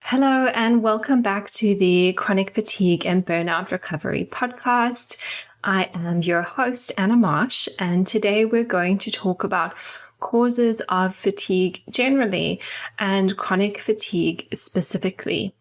Hello, and welcome back to the Chronic Fatigue and Burnout Recovery podcast. I am your host, Anna Marsh, and today we're going to talk about causes of fatigue generally and chronic fatigue specifically.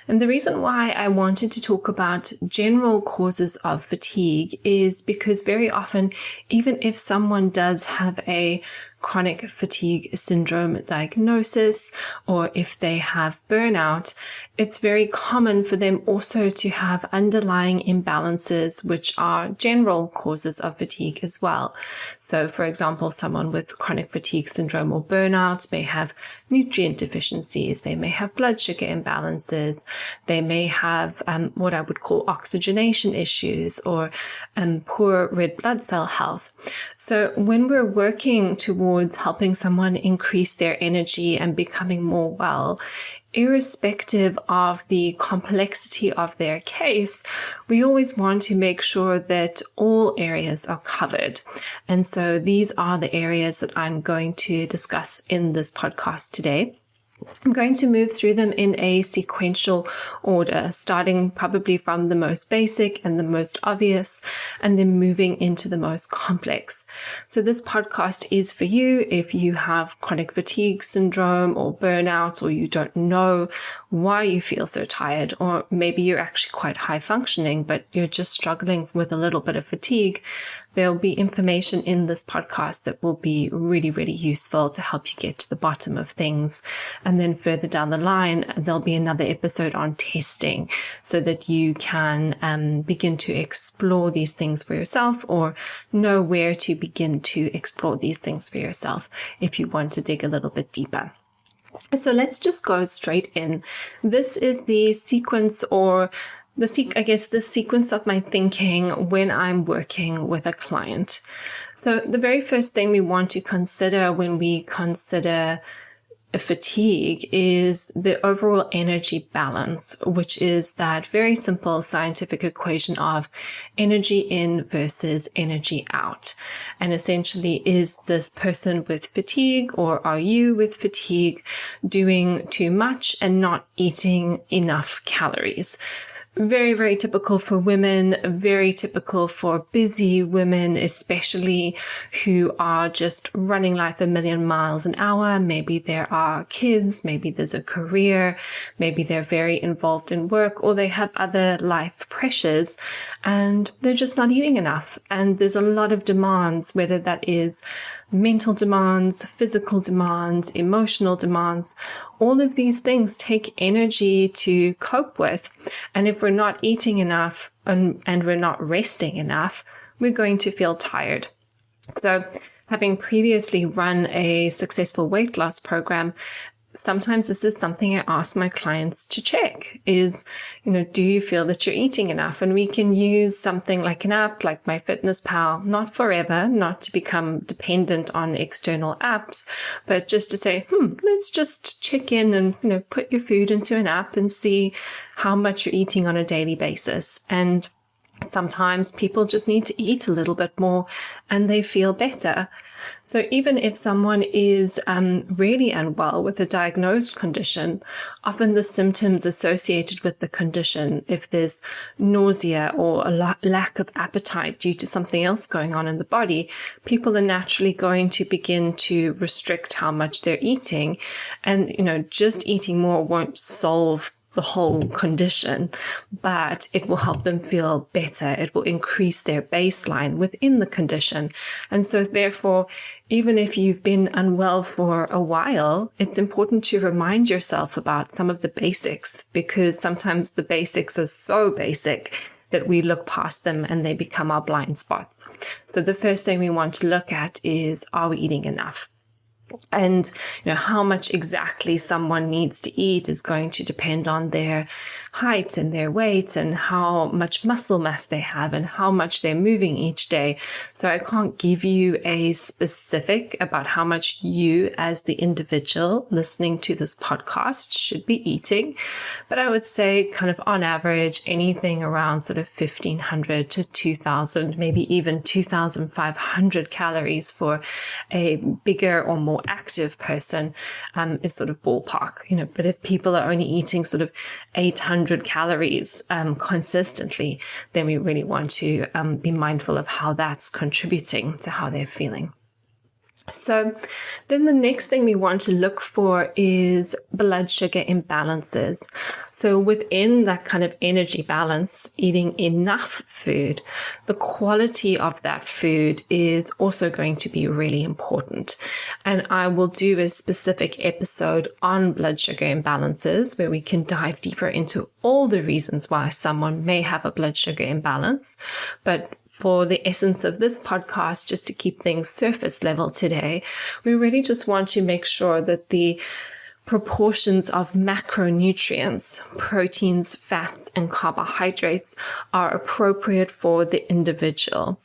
And the reason why I wanted to talk about general causes of fatigue is because very often, even if someone does have a chronic fatigue syndrome diagnosis, or if they have burnout, it's very common for them also to have underlying imbalances, which are general causes of fatigue as well. So, for example, someone with chronic fatigue syndrome or burnout may have nutrient deficiencies, they may have blood sugar imbalances, they may have what I would call oxygenation issues or poor red blood cell health. So when we're working towards helping someone increase their energy and becoming more well, irrespective of the complexity of their case, we always want to make sure that all areas are covered. And so these are the areas that I'm going to discuss in this podcast today. I'm going to move through them in a sequential order, starting probably from the most basic and the most obvious, and then moving into the most complex. So this podcast is for you if you have chronic fatigue syndrome or burnout, or you don't know why you feel so tired, or maybe you're actually quite high functioning, but you're just struggling with a little bit of fatigue. There'll be information in this podcast that will be really, really useful to help you get to the bottom of things. And then further down the line, there'll be another episode on testing so that you can begin to explore these things for yourself, or know where to begin to explore these things for yourself if you want to dig a little bit deeper. So let's just go straight in. This is the sequence, or the sequence of my thinking when I'm working with a client. So the very first thing we want to consider when we consider fatigue is the overall energy balance, which is that very simple scientific equation of energy in versus energy out. And essentially, is this person with fatigue, or are you with fatigue doing too much and not eating enough calories? Very, very typical for women, very typical for busy women, especially who are just running life a million miles an hour. Maybe there are kids, maybe there's a career, maybe they're very involved in work, or they have other life pressures and they're just not eating enough. And there's a lot of demands, whether that is mental demands, physical demands, emotional demands. All of these things take energy to cope with. And if we're not eating enough and we're not resting enough, we're going to feel tired. So having previously run a successful weight loss program, sometimes this is something I ask my clients to check is, do you feel that you're eating enough? And we can use something like an app like MyFitnessPal, not forever, not to become dependent on external apps, but just to say, let's just check in and, put your food into an app and see how much you're eating on a daily basis. And sometimes people just need to eat a little bit more and they feel better. So even if someone is really unwell with a diagnosed condition, often the symptoms associated with the condition, if there's nausea or a lack of appetite due to something else going on in the body, people are naturally going to begin to restrict how much they're eating. And, just eating more won't solve the whole condition, but it will help them feel better. It will increase their baseline within the condition. And so therefore, even if you've been unwell for a while, it's important to remind yourself about some of the basics, because sometimes the basics are so basic that we look past them and they become our blind spots. So the first thing we want to look at is, are we eating enough? And how much exactly someone needs to eat is going to depend on their height and their weight and how much muscle mass they have and how much they're moving each day. So I can't give you a specific about how much you as the individual listening to this podcast should be eating. But I would say kind of on average, anything around sort of 1,500 to 2,000, maybe even 2,500 calories for a bigger or more more active person is sort of ballpark, but if people are only eating sort of 800 calories consistently, then we really want to be mindful of how that's contributing to how they're feeling. So then the next thing we want to look for is blood sugar imbalances. So within that kind of energy balance, eating enough food, the quality of that food is also going to be really important. And I will do a specific episode on blood sugar imbalances where we can dive deeper into all the reasons why someone may have a blood sugar imbalance. But for the essence of this podcast, just to keep things surface level today, we really just want to make sure that the proportions of macronutrients, proteins, fats, and carbohydrates are appropriate for the individual.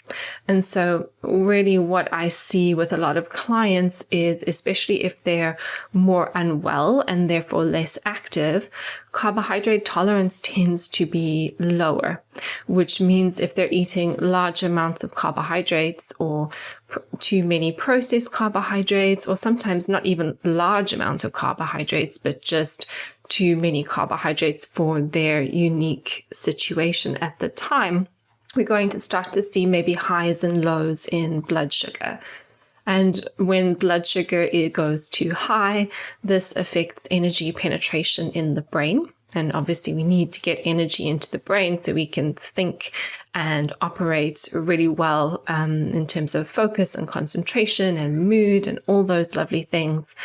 And so really what I see with a lot of clients is, especially if they're more unwell and therefore less active, carbohydrate tolerance tends to be lower, which means if they're eating large amounts of carbohydrates or too many processed carbohydrates, or sometimes not even large amounts of carbohydrates, but just too many carbohydrates for their unique situation at the time, we're going to start to see maybe highs and lows in blood sugar. And when blood sugar goes too high, this affects energy penetration in the brain. And obviously we need to get energy into the brain so we can think and operate really well in terms of focus and concentration and mood and all those lovely things.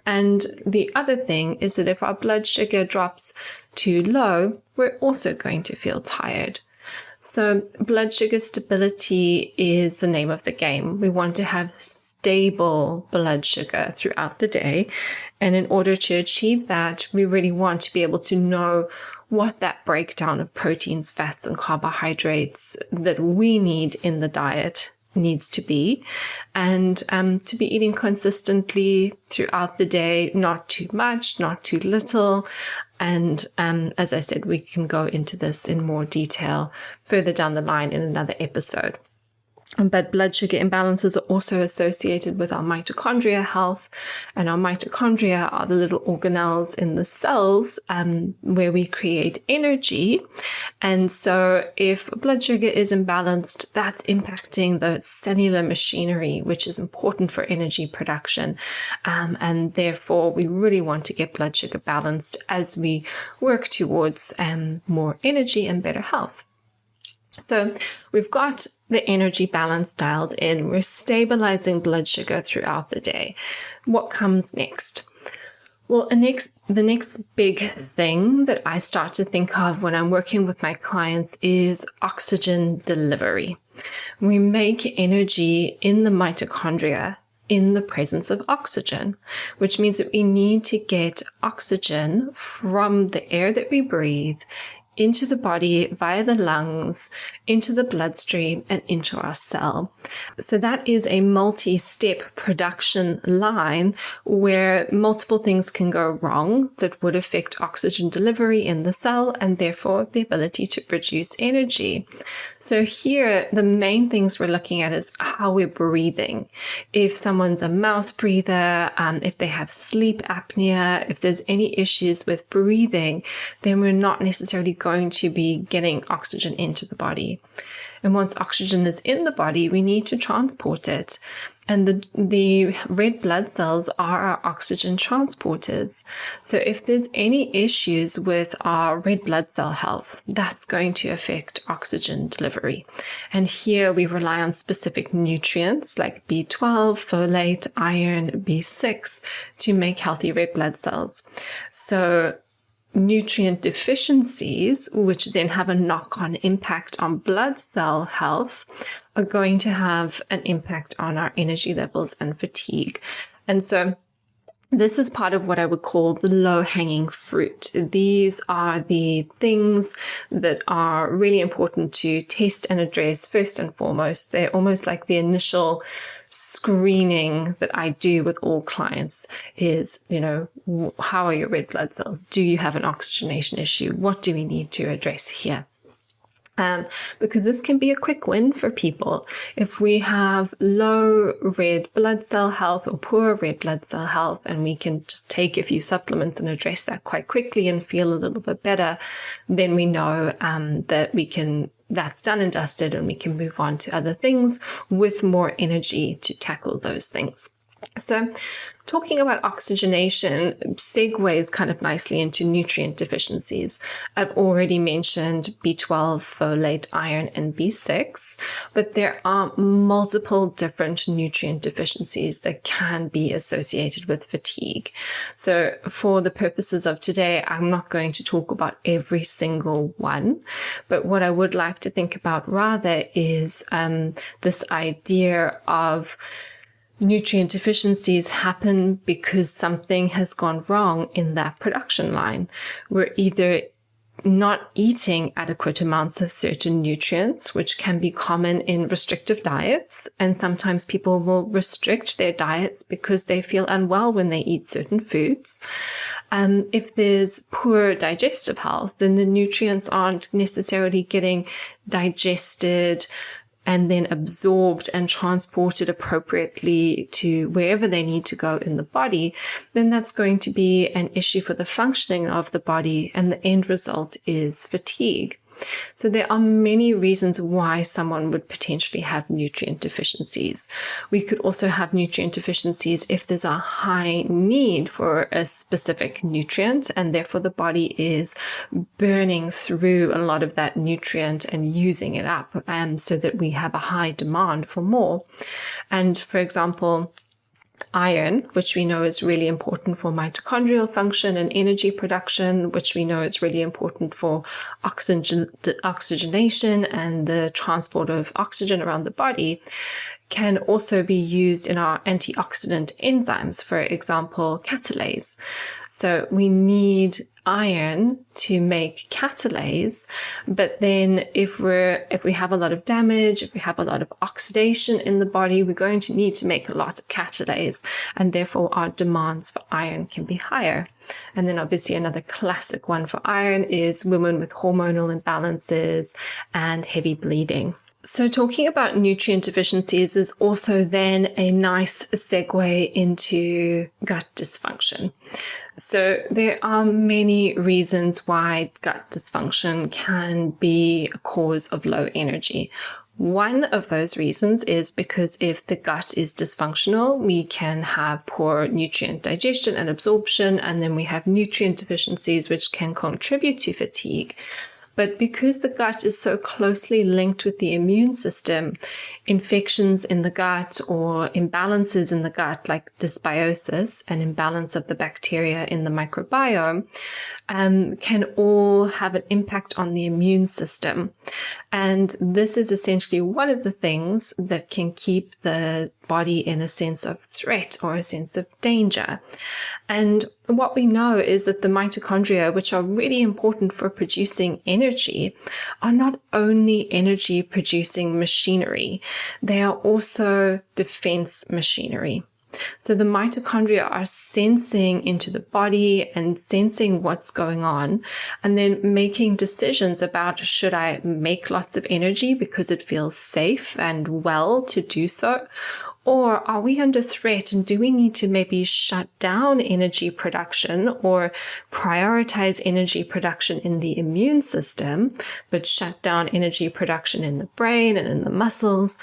And the other thing is that if our blood sugar drops too low, we're also going to feel tired. So blood sugar stability is the name of the game. We want to have stable blood sugar throughout the day. And in order to achieve that, we really want to be able to know what that breakdown of proteins, fats, and carbohydrates that we need in the diet needs to be, and to be eating consistently throughout the day, not too much, not too little. And as I said, we can go into this in more detail further down the line in another episode. But blood sugar imbalances are also associated with our mitochondria health, and our mitochondria are the little organelles in the cells where we create energy. And so if blood sugar is imbalanced, that's impacting the cellular machinery, which is important for energy production. And therefore, we really want to get blood sugar balanced as we work towards more energy and better health. So we've got the energy balance dialed in. We're stabilizing blood sugar throughout the day. What comes next? Well, the next big thing that I start to think of when I'm working with my clients is oxygen delivery. We make energy in the mitochondria in the presence of oxygen, which means that we need to get oxygen from the air that we breathe into the body via the lungs, into the bloodstream, and into our cell. So that is a multi-step production line where multiple things can go wrong that would affect oxygen delivery in the cell and therefore the ability to produce energy. So here, the main things we're looking at is how we're breathing. If someone's a mouth breather, if they have sleep apnea, if there's any issues with breathing, then we're not necessarily going to be getting oxygen into the body. And once oxygen is in the body, we need to transport it. And the red blood cells are our oxygen transporters. So if there's any issues with our red blood cell health, that's going to affect oxygen delivery. And here we rely on specific nutrients like B12, folate, iron, B6 to make healthy red blood cells. So nutrient deficiencies, which then have a knock-on impact on blood cell health, are going to have an impact on our energy levels and fatigue. And so this is part of what I would call the low-hanging fruit. These are the things that are really important to test and address first and foremost. They're almost like the initial screening that I do with all clients is, how are your red blood cells? Do you have an oxygenation issue? What do we need to address here? because this can be a quick win for people. If we have low red blood cell health or poor red blood cell health, and we can just take a few supplements and address that quite quickly and feel a little bit better, then we know that's done and dusted, and we can move on to other things with more energy to tackle those things. So talking about oxygenation segues kind of nicely into nutrient deficiencies. I've already mentioned B12, folate, iron, and B6, but there are multiple different nutrient deficiencies that can be associated with fatigue. So for the purposes of today, I'm not going to talk about every single one, but what I would like to think about rather is this idea of nutrient deficiencies happen because something has gone wrong in that production line. We're either not eating adequate amounts of certain nutrients, which can be common in restrictive diets. And sometimes people will restrict their diets because they feel unwell when they eat certain foods. If there's poor digestive health, then the nutrients aren't necessarily getting digested and then absorbed and transported appropriately to wherever they need to go in the body, then that's going to be an issue for the functioning of the body, and the end result is fatigue. So there are many reasons why someone would potentially have nutrient deficiencies. We could also have nutrient deficiencies if there's a high need for a specific nutrient, and therefore the body is burning through a lot of that nutrient and using it up, so that we have a high demand for more. And for example, iron, which we know is really important for mitochondrial function and energy production, which we know is really important for oxygenation and the transport of oxygen around the body, can also be used in our antioxidant enzymes, for example, catalase. So we need iron to make catalase, but then if we have a lot of damage, if we have a lot of oxidation in the body, we're going to need to make a lot of catalase, and therefore our demands for iron can be higher. And then obviously another classic one for iron is women with hormonal imbalances and heavy bleeding. So talking about nutrient deficiencies is also then a nice segue into gut dysfunction. So there are many reasons why gut dysfunction can be a cause of low energy. One of those reasons is because if the gut is dysfunctional, we can have poor nutrient digestion and absorption, and then we have nutrient deficiencies which can contribute to fatigue. But because the gut is so closely linked with the immune system, infections in the gut or imbalances in the gut, like dysbiosis, an imbalance of the bacteria in the microbiome, can all have an impact on the immune system. And this is essentially one of the things that can keep the body in a sense of threat or a sense of danger. And what we know is that the mitochondria, which are really important for producing energy, are not only energy producing machinery, they are also defense machinery. So the mitochondria are sensing into the body and sensing what's going on, and then making decisions about, should I make lots of energy because it feels safe and well to do so? Or are we under threat, and do we need to maybe shut down energy production or prioritize energy production in the immune system, but shut down energy production in the brain and in the muscles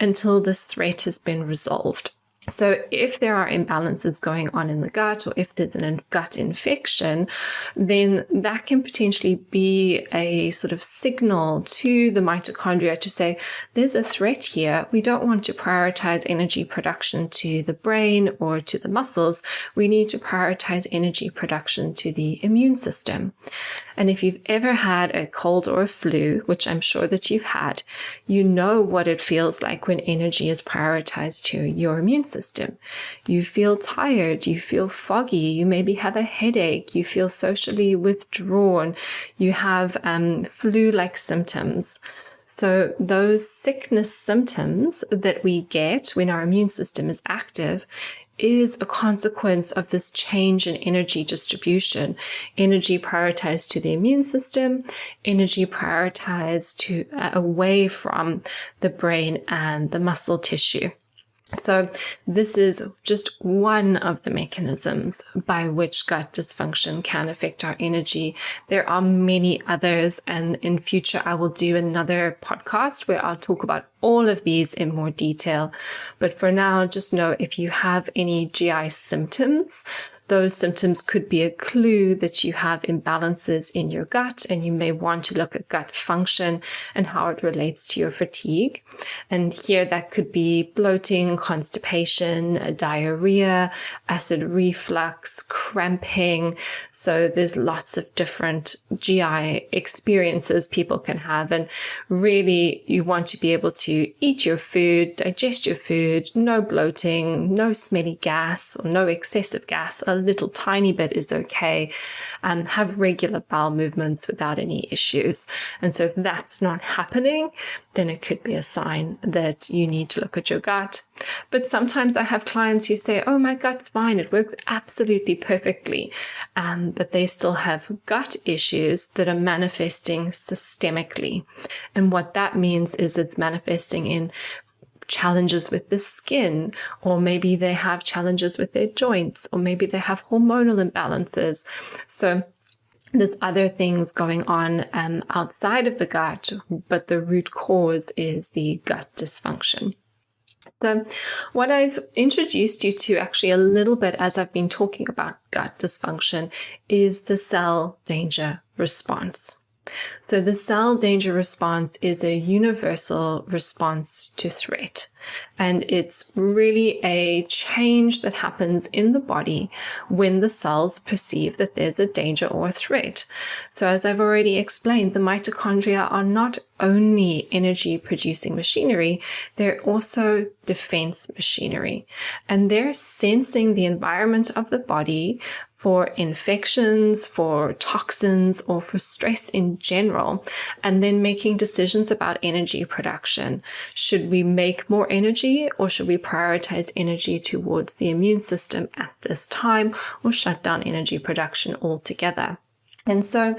until this threat has been resolved? So if there are imbalances going on in the gut, or if there's a gut infection, then that can potentially be a sort of signal to the mitochondria to say, there's a threat here. We don't want to prioritize energy production to the brain or to the muscles. We need to prioritize energy production to the immune system. And if you've ever had a cold or a flu, which I'm sure that you've had, you know what it feels like when energy is prioritized to your immune system. You feel tired, you feel foggy, you maybe have a headache, you feel socially withdrawn, you have flu-like symptoms. So those sickness symptoms that we get when our immune system is active is a consequence of this change in energy distribution. Energy prioritized to the immune system, energy prioritized away from the brain and the muscle tissue. So this is just one of the mechanisms by which gut dysfunction can affect our energy. There are many others, and in future I will do another podcast where I'll talk about all of these in more detail. But for now, just know if you have any GI symptoms, those symptoms could be a clue that you have imbalances in your gut, and you may want to look at gut function and how it relates to your fatigue. And here that could be bloating, constipation, diarrhea, acid reflux, cramping. So there's lots of different GI experiences people can have. And really, you want to be able to eat your food, digest your food, no bloating, no smelly gas or no excessive gas. A little tiny bit is okay, and have regular bowel movements without any issues. And so if that's not happening, then it could be a sign that you need to look at your gut. But sometimes I have clients who say, oh, my gut's fine, it works absolutely perfectly, but they still have gut issues that are manifesting systemically. And what that means is it's manifesting in challenges with the skin, or maybe they have challenges with their joints, or maybe they have hormonal imbalances. So there's other things going on outside of the gut, but the root cause is the gut dysfunction. So what I've introduced you to actually a little bit as I've been talking about gut dysfunction is the cell danger response. So the cell danger response is a universal response to threat. And it's really a change that happens in the body when the cells perceive that there's a danger or a threat. So as I've already explained, the mitochondria are not only energy producing machinery, they're also defense machinery. And they're sensing the environment of the body for infections, for toxins, or for stress in general, and then making decisions about energy production. Should we make more energy, or should we prioritize energy towards the immune system at this time, or shut down energy production altogether? And so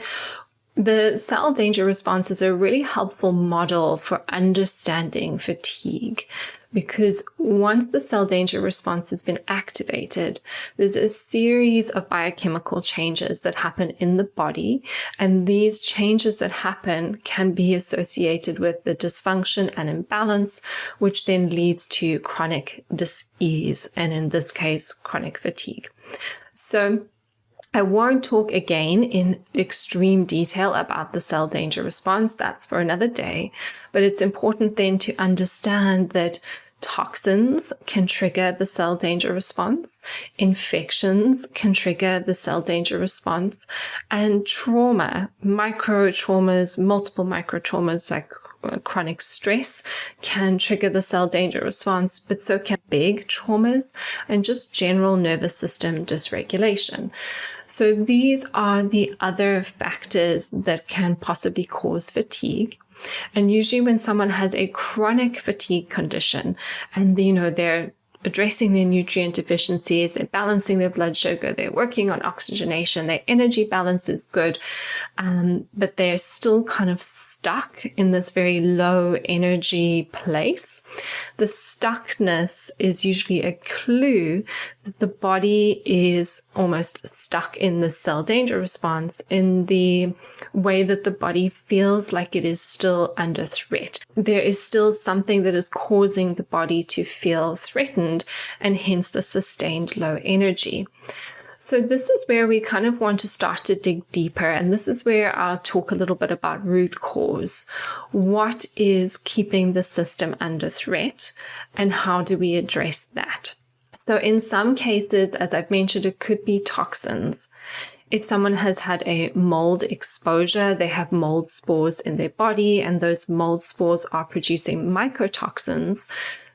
the cell danger response is a really helpful model for understanding fatigue, because once the cell danger response has been activated, there's a series of biochemical changes that happen in the body, and these changes that happen can be associated with the dysfunction and imbalance, which then leads to chronic dis-ease, and in this case, chronic fatigue. So I won't talk again in extreme detail about the cell danger response. That's for another day. But it's important then to understand that toxins can trigger the cell danger response, infections can trigger the cell danger response, and trauma, micro traumas, multiple micro traumas like chronic stress can trigger the cell danger response, but so can big traumas and just general nervous system dysregulation. So these are the other factors that can possibly cause fatigue. And usually when someone has a chronic fatigue condition and, they're addressing their nutrient deficiencies, they're balancing their blood sugar, they're working on oxygenation, their energy balance is good, but they're still kind of stuck in this very low energy place. The stuckness is usually a clue that the body is almost stuck in the cell danger response in the way that the body feels like it is still under threat. There is still something that is causing the body to feel threatened, and hence the sustained low energy. So this is where we kind of want to start to dig deeper, and this is where I'll talk a little bit about root cause. What is keeping the system under threat, and how do we address that? So in some cases, as I've mentioned, it could be toxins. If someone has had a mold exposure, they have mold spores in their body, and those mold spores are producing mycotoxins,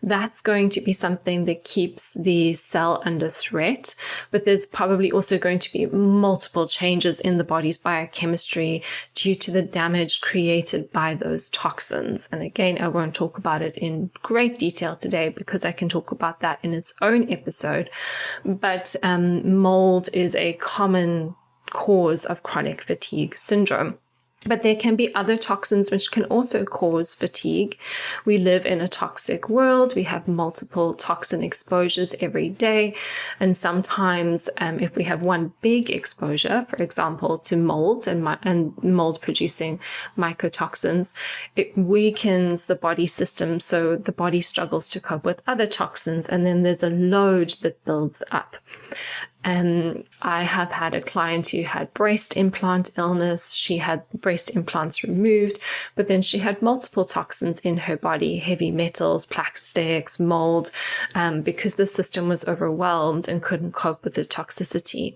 that's going to be something that keeps the cell under threat. But there's probably also going to be multiple changes in the body's biochemistry due to the damage created by those toxins. And again, I won't talk about it in great detail today because I can talk about that in its own episode. But mold is a common cause of chronic fatigue syndrome. But there can be other toxins which can also cause fatigue. We live in a toxic world. We have multiple toxin exposures every day. And sometimes if we have one big exposure, for example, to mold and mold producing mycotoxins, it weakens the body system. So the body struggles to cope with other toxins. And then there's a load that builds up. I have had a client who had breast implant illness. She had breast implants removed, but then she had multiple toxins in her body, heavy metals, plastics, mold, because the system was overwhelmed and couldn't cope with the toxicity.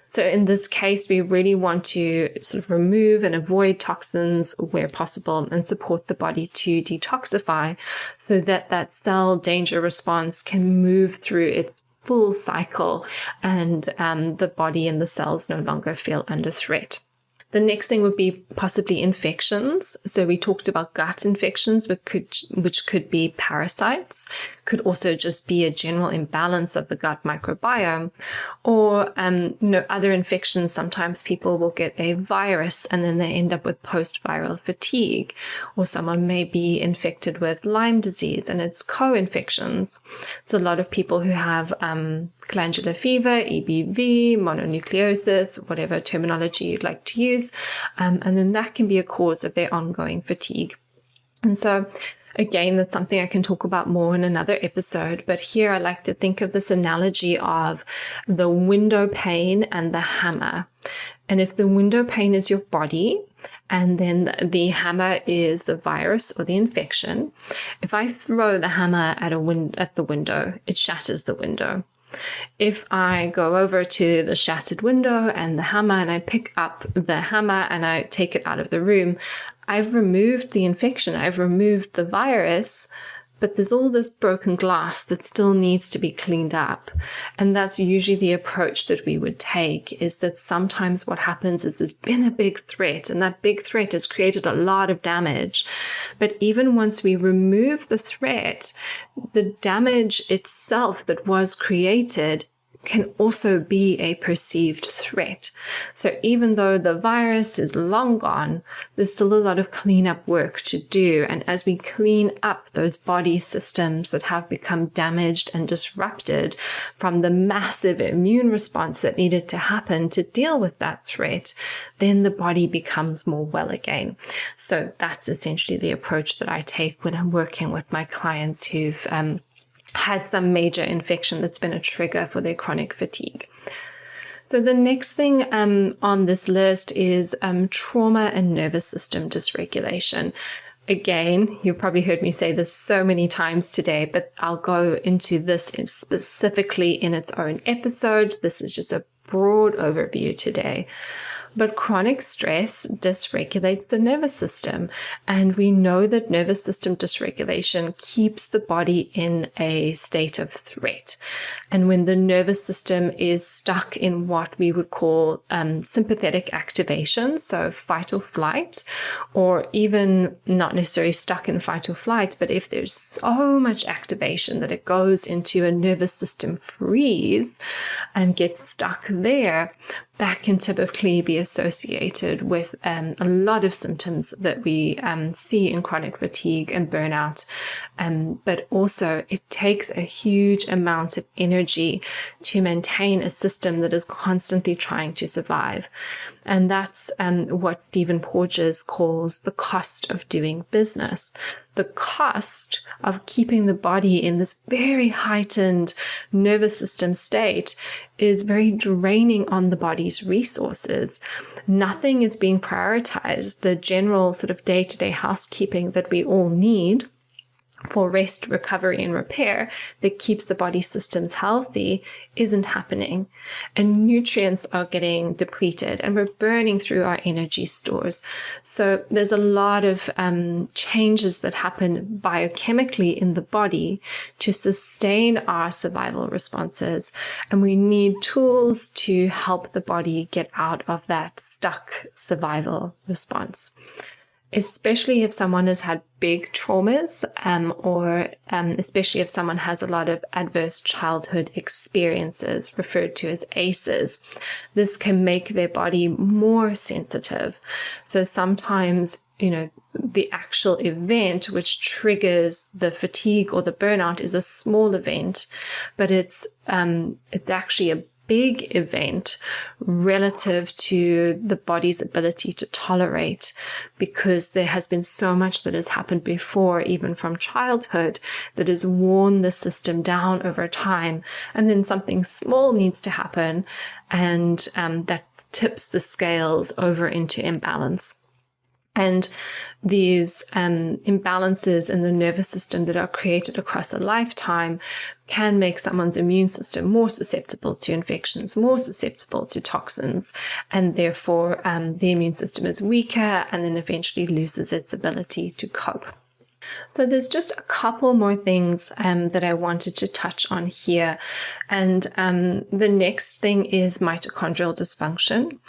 So in this case, we really want to sort of remove and avoid toxins where possible and support the body to detoxify so that that cell danger response can move through its full cycle and the body and the cells no longer feel under threat. The next thing would be possibly infections. So we talked about gut infections, which could be parasites, could also just be a general imbalance of the gut microbiome, or other infections. Sometimes people will get a virus and then they end up with post-viral fatigue, or someone may be infected with Lyme disease and it's co-infections. It's a lot of people who have glandular fever, EBV, mononucleosis, whatever terminology you'd like to use. And then that can be a cause of their ongoing fatigue. And so, again, that's something I can talk about more in another episode. But here I like to think of this analogy of the window pane and the hammer. And if the window pane is your body, and then the hammer is the virus or the infection, if I throw the hammer at the window, it shatters the window. If I go over to the shattered window and the hammer and I pick up the hammer and I take it out of the room, I've removed the infection, I've removed the virus, but there's all this broken glass that still needs to be cleaned up. And that's usually the approach that we would take, is that sometimes what happens is there's been a big threat, and that big threat has created a lot of damage. But even once we remove the threat, the damage itself that was created can also be a perceived threat. So even though the virus is long gone, there's still a lot of cleanup work to do. And as we clean up those body systems that have become damaged and disrupted from the massive immune response that needed to happen to deal with that threat, then the body becomes more well again. So that's essentially the approach that I take when I'm working with my clients who've had some major infection that's been a trigger for their chronic fatigue. So the next thing on this list is trauma and nervous system dysregulation. Again, you've probably heard me say this so many times today, but I'll go into this specifically in its own episode. This is just a broad overview today. But chronic stress dysregulates the nervous system. And we know that nervous system dysregulation keeps the body in a state of threat. And when the nervous system is stuck in what we would call sympathetic activation, so fight or flight, or even not necessarily stuck in fight or flight, but if there's so much activation that it goes into a nervous system freeze and gets stuck there, that can typically be associated with a lot of symptoms that we see in chronic fatigue and burnout. But also it takes a huge amount of energy to maintain a system that is constantly trying to survive. And that's what Stephen Porges calls the cost of doing business. The cost of keeping the body in this very heightened nervous system state is very draining on the body's resources. Nothing is being prioritized. The general sort of day-to-day housekeeping that we all need for rest, recovery, and repair that keeps the body systems healthy isn't happening. And nutrients are getting depleted and we're burning through our energy stores. So there's a lot of changes that happen biochemically in the body to sustain our survival responses. And we need tools to help the body get out of that stuck survival response. Especially if someone has had big traumas, or especially if someone has a lot of adverse childhood experiences, referred to as ACEs, this can make their body more sensitive. So sometimes, the actual event which triggers the fatigue or the burnout is a small event, but it's actually a big event relative to the body's ability to tolerate, because there has been so much that has happened before, even from childhood, that has worn the system down over time. And then something small needs to happen, and that tips the scales over into imbalance. And these imbalances in the nervous system that are created across a lifetime can make someone's immune system more susceptible to infections, more susceptible to toxins, and therefore the immune system is weaker and then eventually loses its ability to cope. So there's just a couple more things that I wanted to touch on here. And the next thing is mitochondrial dysfunction.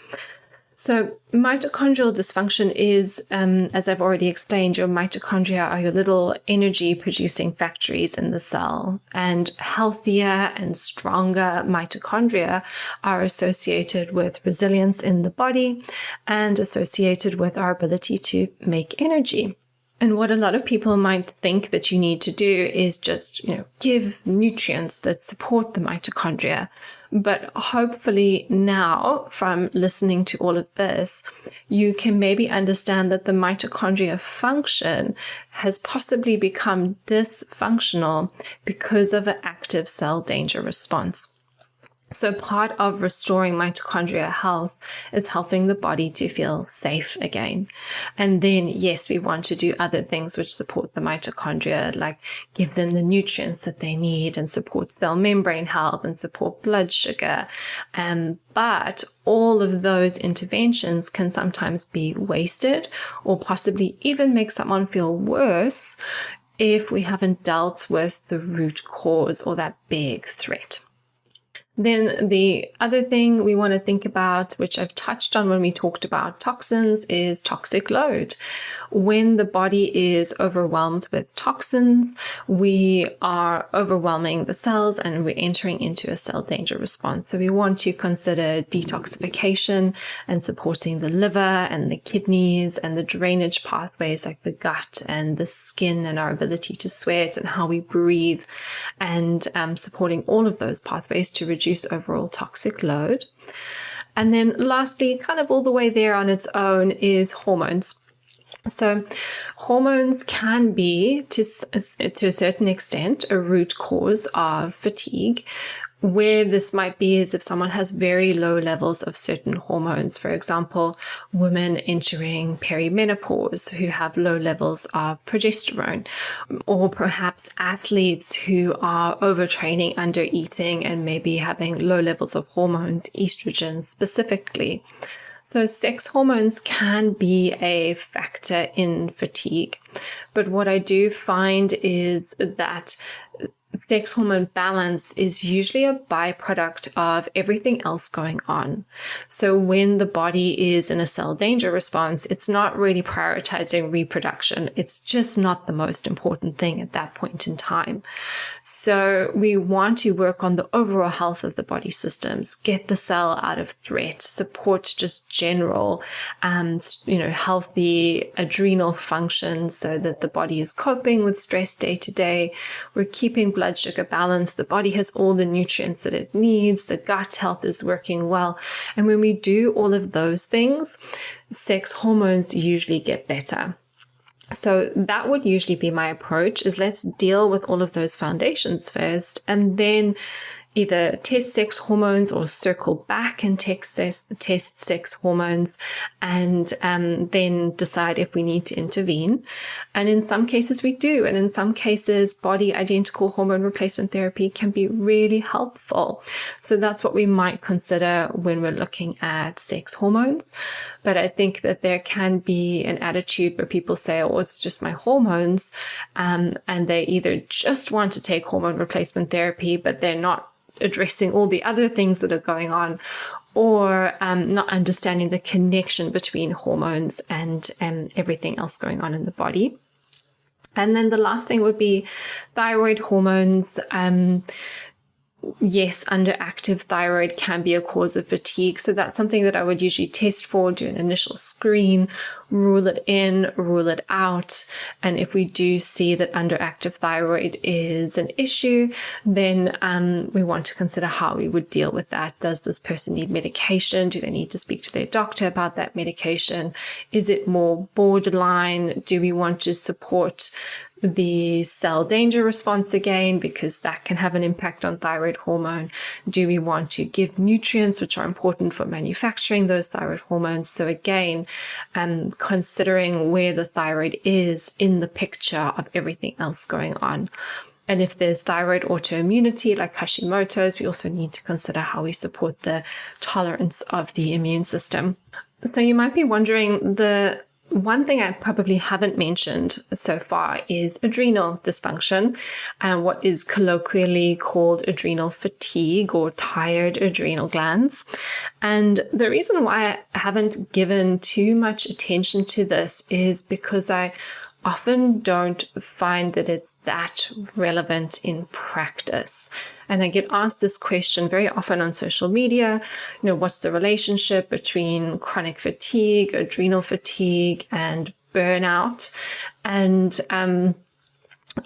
So mitochondrial dysfunction is, as I've already explained, your mitochondria are your little energy producing factories in the cell, and healthier and stronger mitochondria are associated with resilience in the body and associated with our ability to make energy. And what a lot of people might think that you need to do is just, give nutrients that support the mitochondria. But hopefully now, from listening to all of this, you can maybe understand that the mitochondria function has possibly become dysfunctional because of an active cell danger response. So part of restoring mitochondrial health is helping the body to feel safe again. And then, yes, we want to do other things which support the mitochondria, like give them the nutrients that they need and support cell membrane health and support blood sugar. But all of those interventions can sometimes be wasted or possibly even make someone feel worse if we haven't dealt with the root cause or that big threat. Then the other thing we want to think about, which I've touched on when we talked about toxins, is toxic load. When the body is overwhelmed with toxins, we are overwhelming the cells and we're entering into a cell danger response. So we want to consider detoxification and supporting the liver and the kidneys and the drainage pathways like the gut and the skin and our ability to sweat and how we breathe, and supporting all of those pathways to reduce overall toxic load. And then lastly, kind of all the way there on its own, is hormones. So hormones can be, to a certain extent, a root cause of fatigue. Where this might be is if someone has very low levels of certain hormones. For example, women entering perimenopause who have low levels of progesterone, or perhaps athletes who are overtraining, under eating, and maybe having low levels of hormones, estrogen specifically. So sex hormones can be a factor in fatigue. But what I do find is that sex hormone balance is usually a byproduct of everything else going on. So when the body is in a cell danger response, it's not really prioritizing reproduction. It's just not the most important thing at that point in time. So we want to work on the overall health of the body systems, get the cell out of threat, support just general, healthy adrenal function so that the body is coping with stress day to day. We're keeping blood sugar balance. The body has all the nutrients that it needs. The gut health is working well. And when we do all of those things, sex hormones usually get better. So that would usually be my approach, is let's deal with all of those foundations first, and then either test sex hormones or circle back and test sex hormones, and then decide if we need to intervene. And in some cases we do. And in some cases, body identical hormone replacement therapy can be really helpful. So that's what we might consider when we're looking at sex hormones. But I think that there can be an attitude where people say, oh, it's just my hormones. And they either just want to take hormone replacement therapy, but they're not addressing all the other things that are going on, or not understanding the connection between hormones and everything else going on in the body. And then the last thing would be thyroid hormones. Yes, underactive thyroid can be a cause of fatigue. So that's something that I would usually test for, do an initial screen, rule it in, rule it out. And if we do see that underactive thyroid is an issue, then we want to consider how we would deal with that. Does this person need medication? Do they need to speak to their doctor about that medication? Is it more borderline? Do we want to support the cell danger response again, because that can have an impact on thyroid hormone? Do we want to give nutrients which are important for manufacturing those thyroid hormones? So again, considering where the thyroid is in the picture of everything else going on. And if there's thyroid autoimmunity like Hashimoto's, we also need to consider how we support the tolerance of the immune system. So you might be wondering, the one thing I probably haven't mentioned so far is adrenal dysfunction, and what is colloquially called adrenal fatigue or tired adrenal glands. And the reason why I haven't given too much attention to this is because I often don't find that it's that relevant in practice. And I get asked this question very often on social media, what's the relationship between chronic fatigue, adrenal fatigue, and burnout? And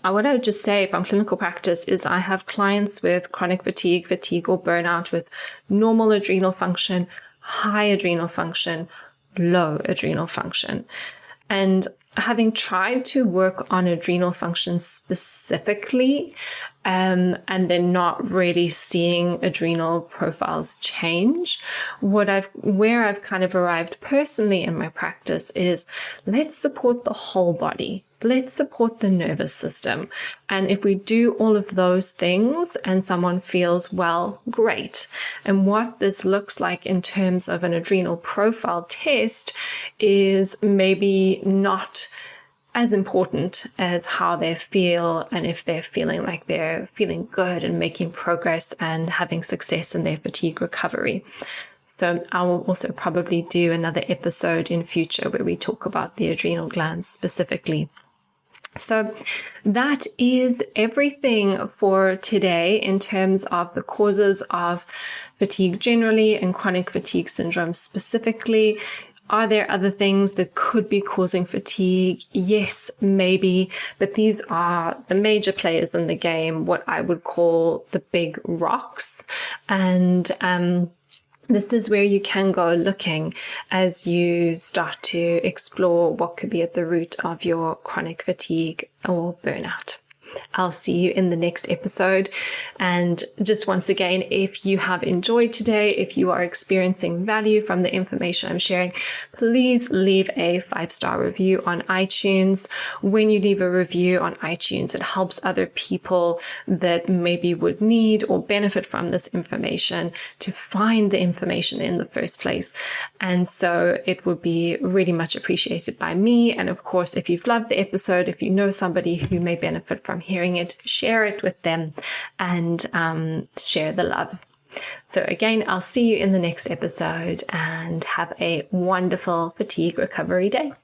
what I would just say from clinical practice is I have clients with chronic fatigue or burnout with normal adrenal function, high adrenal function, low adrenal function. And having tried to work on adrenal function specifically, and then not really seeing adrenal profiles change, where I've kind of arrived personally in my practice is, let's support the whole body. Let's support the nervous system. And if we do all of those things and someone feels well, great. And what this looks like in terms of an adrenal profile test is maybe not as important as how they feel, and if they're feeling like they're feeling good and making progress and having success in their fatigue recovery. So I will also probably do another episode in future where we talk about the adrenal glands specifically. So that is everything for today in terms of the causes of fatigue generally and chronic fatigue syndrome specifically. Are there other things that could be causing fatigue? Yes, maybe, but these are the major players in the game, what I would call the big rocks. And this is where you can go looking as you start to explore what could be at the root of your chronic fatigue or burnout. I'll see you in the next episode. And just once again, if you have enjoyed today, if you are experiencing value from the information I'm sharing, please leave a 5-star review on iTunes. When you leave a review on iTunes, it helps other people that maybe would need or benefit from this information to find the information in the first place. And so it would be really much appreciated by me. And of course, if you've loved the episode, if you know somebody who may benefit from hearing it, share it with them and share the love. So again, I'll see you in the next episode and have a wonderful fatigue recovery day.